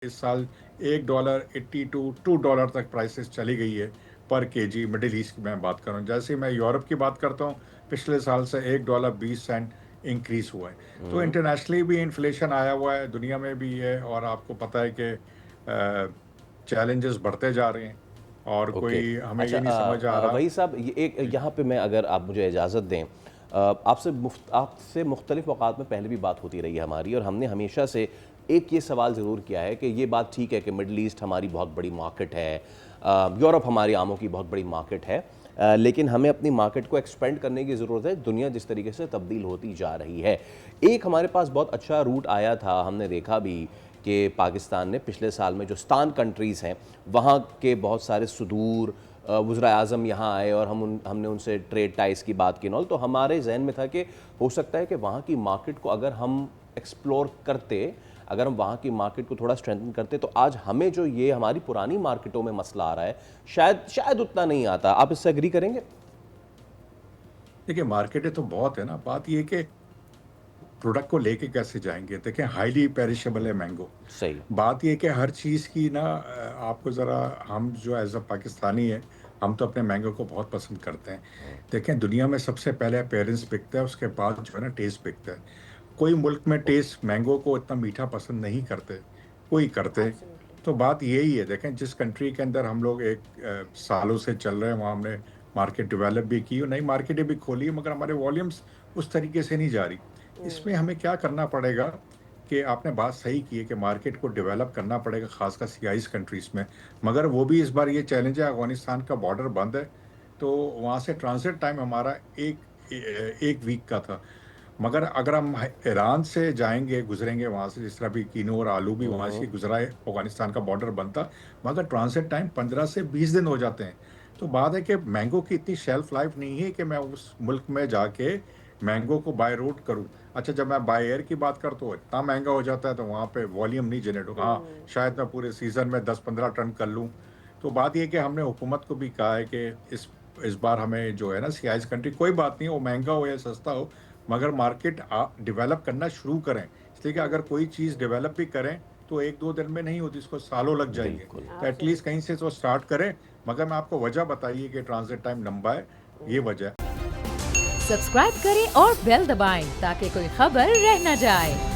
इस साल $1 82 $2 तक प्राइसेस चली गई है पर केजी। मिडिल ईस्ट की मैं बात कर रहा हूँ। जैसे मैं यूरोप की बात करता हूँ, पिछले साल से $1.20 इंक्रीज हुआ है। तो हुँ। इंटरनेशनली भी इन्फ्लेशन आया हुआ है, दुनिया में भी है, और आपको पता है कि चैलेंजेस बढ़ते जा रहे हैं और ओके। कोई हमें अच्छा ये नहीं समझ आ रहा। वही साहब ये एक जी। यहाँ पे मैं अगर आप मुझे इजाज़त दें आपसे मुख्तलिफ़ औक़ात में पहले भी बात होती रही है हमारी और हमने हमेशा से एक ये सवाल ज़रूर किया है कि ये बात ठीक है कि मिडल ईस्ट हमारी बहुत बड़ी मार्केट है, यूरोप हमारी आमों की बहुत बड़ी मार्केट है, लेकिन हमें अपनी मार्केट को एक्सपेंड करने की ज़रूरत है, दुनिया जिस तरीके से तब्दील होती जा रही है। एक हमारे पास बहुत अच्छा रूट आया था, हमने देखा भी कि पाकिस्तान ने पिछले साल में जो स्तान कंट्रीज़ हैं, वहाँ के बहुत सारे सुदूर वज़ीर आज़म यहाँ आए और हमने उनसे ट्रेड टाइज़ की बात की न, तो हमारे जहन में था कि हो सकता है कि वहाँ की मार्केट को अगर हम एक्सप्लोर करते, अगर हम वहाँ की मार्केट को थोड़ा स्ट्रेंथन करते, तो आज हमें जो ये हमारी पुरानी मार्केटों में मसला आ रहा है, शायद उतना नहीं आता। आप इससे एग्री करेंगे? देखिए, मार्केटें तो बहुत है ना, बात ये है कि प्रोडक्ट को लेके कैसे जाएँगे? देखें, हाइली पेरिशेबल है मैंगो। सही। बात ये है कि हर चीज़ की ना आपको ज़रा, हम जो एज़ अ पाकिस्तानी हैं, हम तो अपने मैंगो को बहुत पसंद करते हैं। हुँ, देखें, दुनिया में सबसे पहले अपीयरेंस बिकता है, उसके बाद जो है ना टेस्ट बिकता है। कोई मुल्क में ओके। टेस्ट मैंगो को इतना मीठा पसंद नहीं करते, कोई करते। तो बात यही है, देखें जिस कंट्री के अंदर हम लोग एक सालों से चल रहे हैं, वहाँ हमने मार्केट डेवलप भी की और नई मार्केटें भी खोली है, मगर हमारे वॉल्यूम्स उस तरीके से नहीं जा रही। इसमें हमें क्या करना पड़ेगा कि आपने बात सही की है कि मार्केट को डेवलप करना पड़ेगा, खासकर सीआईएस कंट्रीज़ में। मगर वो भी इस बार ये चैलेंज है, अफ़गानिस्तान का बॉर्डर बंद है, तो वहाँ से ट्रांज़िट टाइम हमारा 1 वीक का था। मगर अगर हम ईरान से जाएँगे, गुज़रेंगे वहाँ से, जिस तरह अभी कीनू और आलू भी हुँ, वहाँ से हुँ। गुज़रा है, अफ़गानिस्तान का बॉर्डर बंद था, मगर ट्रांज़िट टाइम 15 से 20 दिन हो जाते हैं। तो बात है कि मैंगो की इतनी शेल्फ लाइफ़ नहीं है कि मैं उस मुल्क में जाके मैंगो को बाय रोड करूँ। अच्छा, जब मैं बाय एयर की बात करता हूँ, इतना महँगा हो जाता है, तो वहाँ पे वॉल्यूम नहीं जनरेट होगा। हाँ, शायद मैं पूरे सीज़न में 10-15 टन कर लूँ। तो बात ये है कि हमने हुकूमत को भी कहा है कि इस बार हमें जो है ना, सीआईएस कंट्री, कोई बात नहीं, वो महँगा हो या सस्ता हो, मगर मार्केट डेवलप करना शुरू करें। इसलिए कि अगर कोई चीज़ डेवलप भी करें, तो 1-2 दिन में नहीं होती, इसको सालों लग जाएँगे। बिल्कुल। तो एटलीस्ट कहीं से तो स्टार्ट करें, मगर मैं आपको वजह बताइए कि ट्रांज़िट टाइम लंबा है, ये वजह है। सब्सक्राइब करें और बेल दबाएं ताकि कोई खबर रह न जाए।